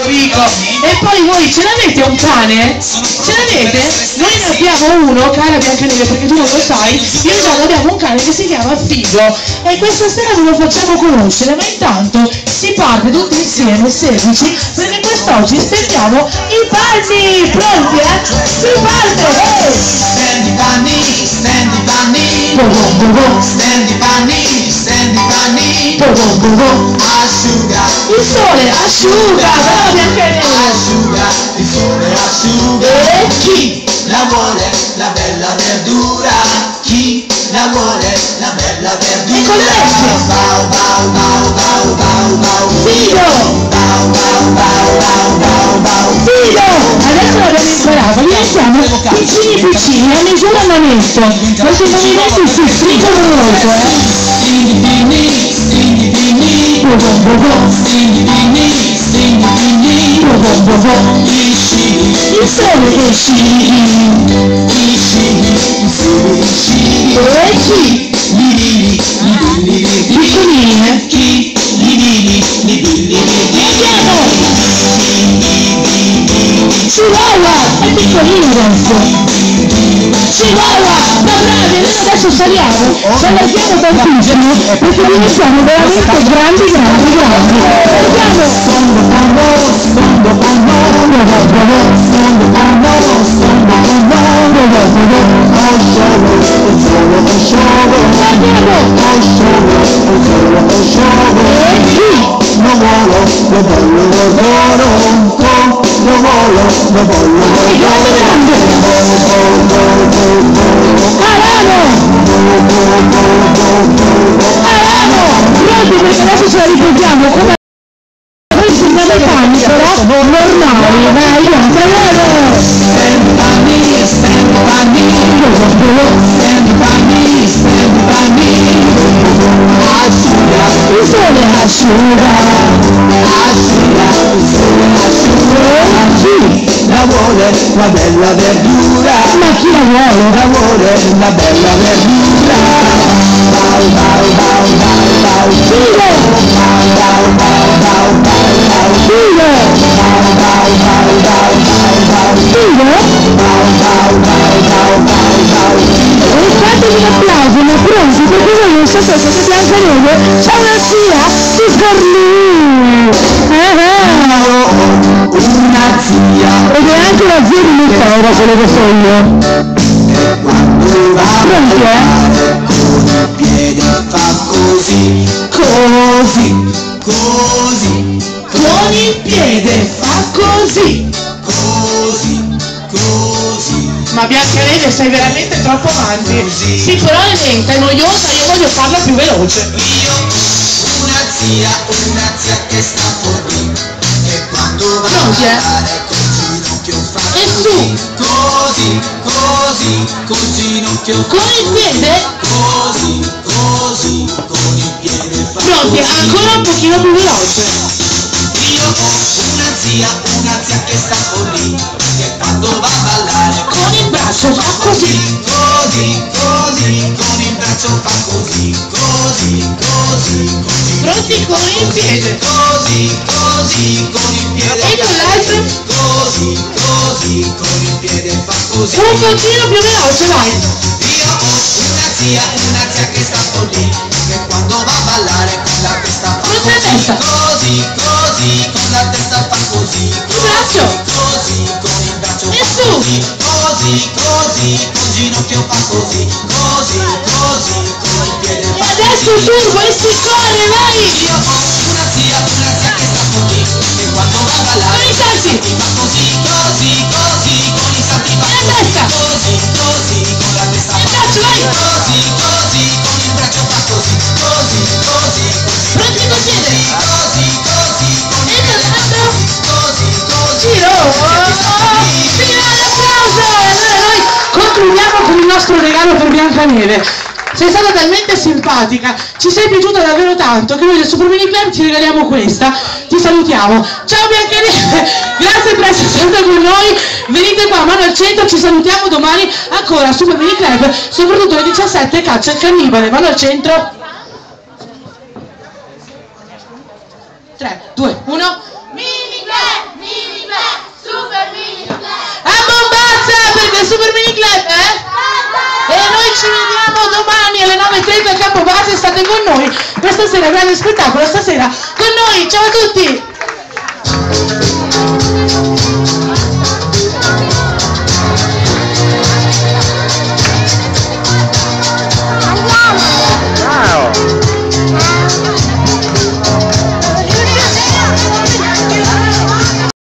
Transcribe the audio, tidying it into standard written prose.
Vico. E poi voi ce l'avete un cane? Ce l'avete? Noi ne abbiamo uno, cara Biancaneve, perché tu non lo sai, io e Gianni abbiamo un cane che si chiama Figo e questa sera ve lo facciamo conoscere, ma intanto si parte tutti insieme, seguici, perché quest'oggi stendiamo i panni! Pronti, eh? Si parte! Stendi panni, stendi panni, stendi panni, stendi panni, asciuga, Il sole asciuga, brava Biancaneve! asciuga, il sole asciuga. E chi? La vuole la bella verdura, chi la vuole la bella verdura. E con le orecchie? Bau bau bau bau bau bau. Figo! Bau bau bau bau bau bau. Figo! Adesso l'abbiamo imparato, diventiamo piccini a misura manetto, questi movimenti si stringono molto, Stringi pinni, stringi pinni, stringi pinni, stringi pinni, lisci, Il sole che scegli, lisci, lisci, e chi? li Piccoline, chi, li andiamo! Chihuahua, è piccolino adesso! Chihuahua, ma bravi, noi adesso saliamo, ci allarghiamo tantissimo, perché diventiamo veramente grandi. Pronti perché adesso ce la ricordiamo come noi siamo dei panni però normali, vai, bravo! Stendi panni, stendi panni, stendi panni, stendi panni, asciuga, Il sole asciuga, asciuga, il sole asciuga. Chi la vuole la bella verdura, ma chi la vuole? la vuole la bella verdura. Bau bau bau bau bau, Figo! bau bau bau bau bau bau, Figo! bau bau bau bau bau bau, Figo? bau bau bau bau bau bau. E fatemi un applauso, ma pronti perché voi non sapete che Biancaneve c'è una zia super lui! Una zia Ed è anche la zia di Michela, quello che so io. quando va Pronti, con il piede fa così, Così, così, con il piede fa così. così, così. Ma Biancaneve sei veramente troppo avanti. Sì, però è lenta, è noiosa, io voglio farla più veloce. Io una zia che sta fuori e quando va a Pronti, ballare col ginocchio fa E così, su. così, così, col ginocchio Con il piede? così, così, con il piede fa Pronti, così. ancora un pochino più veloce. Io ho una zia che sta lì che quando va a ballare Con il braccio fa così. così, così, con il braccio fa così, così, così, con il Pronti con il piede. così, così, con il piede E con l'altro? così, così, con il piede fa così. Un pochino più veloce, vai. Io ho una zia che sta lì che quando va a ballare con la testa fa Con la testa. così, così, con la testa fa così, Il braccio. così, con il braccio E fa su. così, così, così, col ginocchio fa così, così, così, con il piede E fa adesso così. turbo e si corre, vai. Io ho una zia che sta lì che quando va a ballare Con i salti. fa così, così, così, con i salti fa E la così, testa. così, così, con la testa E il fa braccio, vai. così, così, con il braccio fa così, così, così, così, Pronti col piede. così, così, con il E con piede fa l'altro. così, così, Giro. Finale applauso. E allora noi concludiamo con il nostro regalo per Biancaneve. Sei stata talmente simpatica, ci sei piaciuta davvero tanto che noi del Super Mini Club ti regaliamo questa. Ti salutiamo. Ciao Biancaneve, grazie per essere stata con noi. Venite qua, mano al centro, ci salutiamo domani ancora Super Mini Club, soprattutto alle 17 caccia il cannibale, mano al centro. 3, 2, 1. Mini Club! Super Mini Club, E noi ci vediamo domani alle 9:30 a Campo Base, state con noi. Questa sera grande spettacolo, stasera con noi, ciao a tutti!